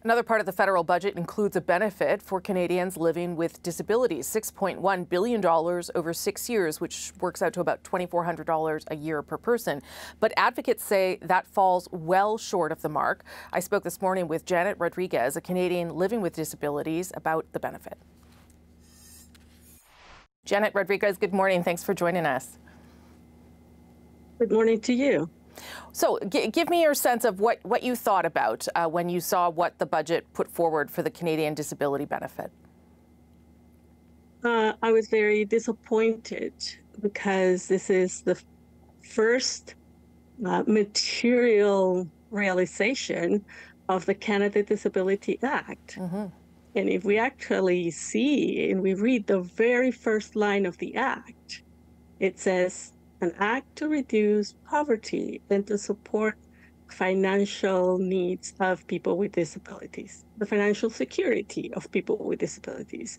Another part of the federal budget includes a benefit for Canadians living with disabilities, $6.1 billion over 6 years, which works out to about $2,400 a year per person. But advocates say that falls well short of the mark. I spoke this morning with Janet Rodriguez, a Canadian living with disabilities, about the benefit. Janet Rodriguez, good morning. Thanks for joining us. Good morning to you. So give me your sense of what you thought about when you saw what the budget put forward for the Canadian disability benefit. I was very disappointed because this is the first material realization of the Canada Disability Act. Mm-hmm. And if we actually see and we read the very first line of the act, it says, an act to reduce poverty and to support financial needs of people with disabilities, the financial security of people with disabilities.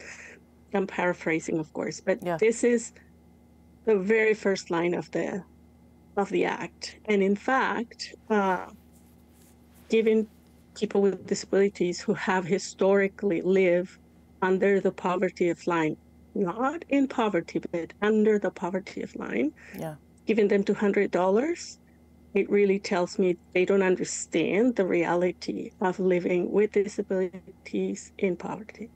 I'm paraphrasing, of course, but This is the very first line of the act. And in fact, giving people with disabilities who have historically lived under the poverty of line, not in poverty, but under the poverty of line, giving them $200, it really tells me they don't understand the reality of living with disabilities in poverty.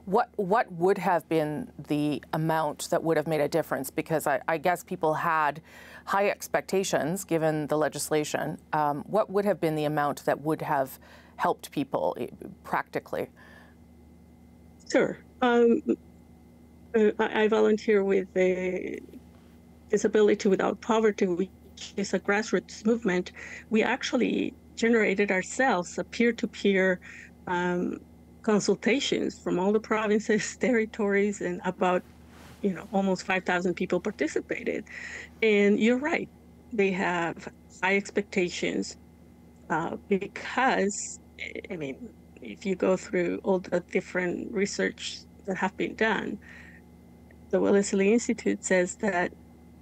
What would have been the amount that would have made a difference? Because I guess people had high expectations given the legislation. What would have been the amount that would have helped people practically? Sure. I volunteer with the Disability Without Poverty, which is a grassroots movement. We actually generated ourselves a peer-to-peer consultations from all the provinces, territories, and about almost 5,000 people participated. And you're right, they have high expectations because, I mean, if you go through all the different research that have been done, the Wellesley Institute says that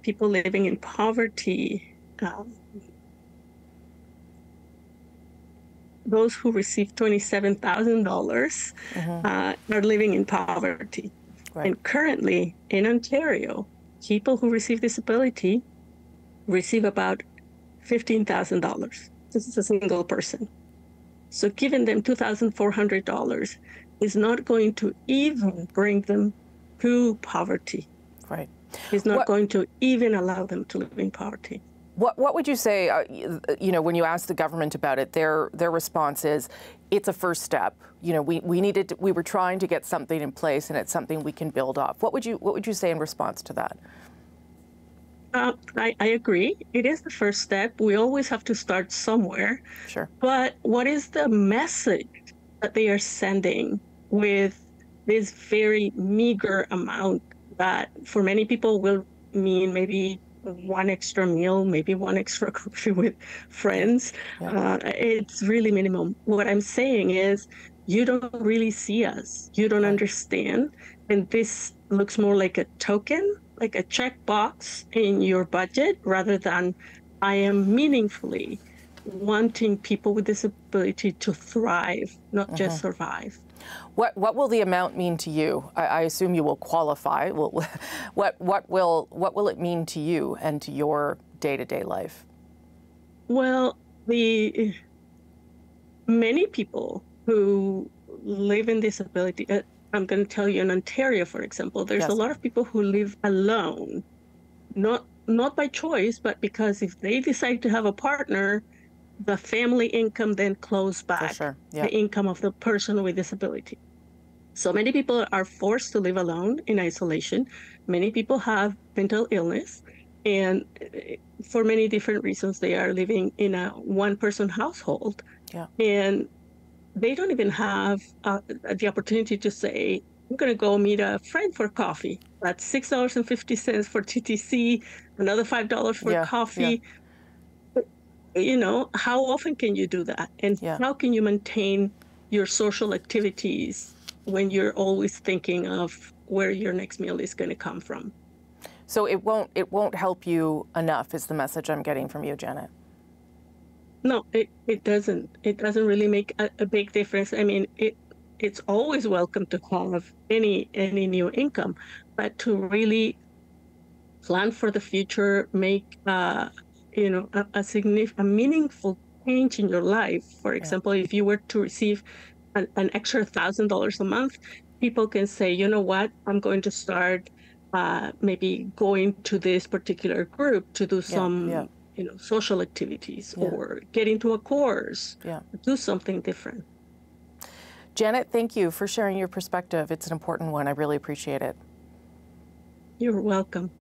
people living in poverty, those who receive $27,000 are living in poverty. Right. And currently in Ontario, people who receive disability receive about $15,000. This is a single person. So giving them $2,400 is not going to even bring them to poverty. Right. It's not going to even allow them to live in poverty. What would you say, when you ask the government about it, their response is, it's a first step. We were trying to get something in place, and it's something we can build off. What would you say in response to that? I agree. It is the first step. We always have to start somewhere. Sure. But what is the message that they are sending with this very meager amount that for many people will mean maybe one extra meal, maybe one extra coffee with friends? It's really minimum. What I'm saying is you don't really see us. You don't understand. And this looks more like a token, like a checkbox in your budget, rather than I am meaningfully wanting people with disability to thrive, not just survive. What will the amount mean to you? I assume you will qualify. What will it mean to you and to your day-to-day life? Well, many people who live in disability, I'm going to tell you in Ontario, for example, there's a lot of people who live alone, not by choice, but because if they decide to have a partner, the family income then flows back, the income of the person with disability. So many people are forced to live alone in isolation. Many people have mental illness, and for many different reasons, they are living in a one-person household. And they don't even have the opportunity to say, I'm going to go meet a friend for coffee. That's $6.50 for TTC, another $5 for coffee. How often can you do that? And how can you maintain your social activities when you're always thinking of where your next meal is going to come from? So it won't help you enough is the message I'm getting from you, Janet. No, it doesn't. It doesn't really make a big difference. I mean, it's always welcome to have any new income, but to really plan for the future, make a meaningful change in your life. For example, if you were to receive an extra $1,000 a month, people can say, you know what, I'm going to start maybe going to this particular group to do some social activities or get into a course, do something different. Janet, thank you for sharing your perspective. It's an important one. I really appreciate it. You're welcome.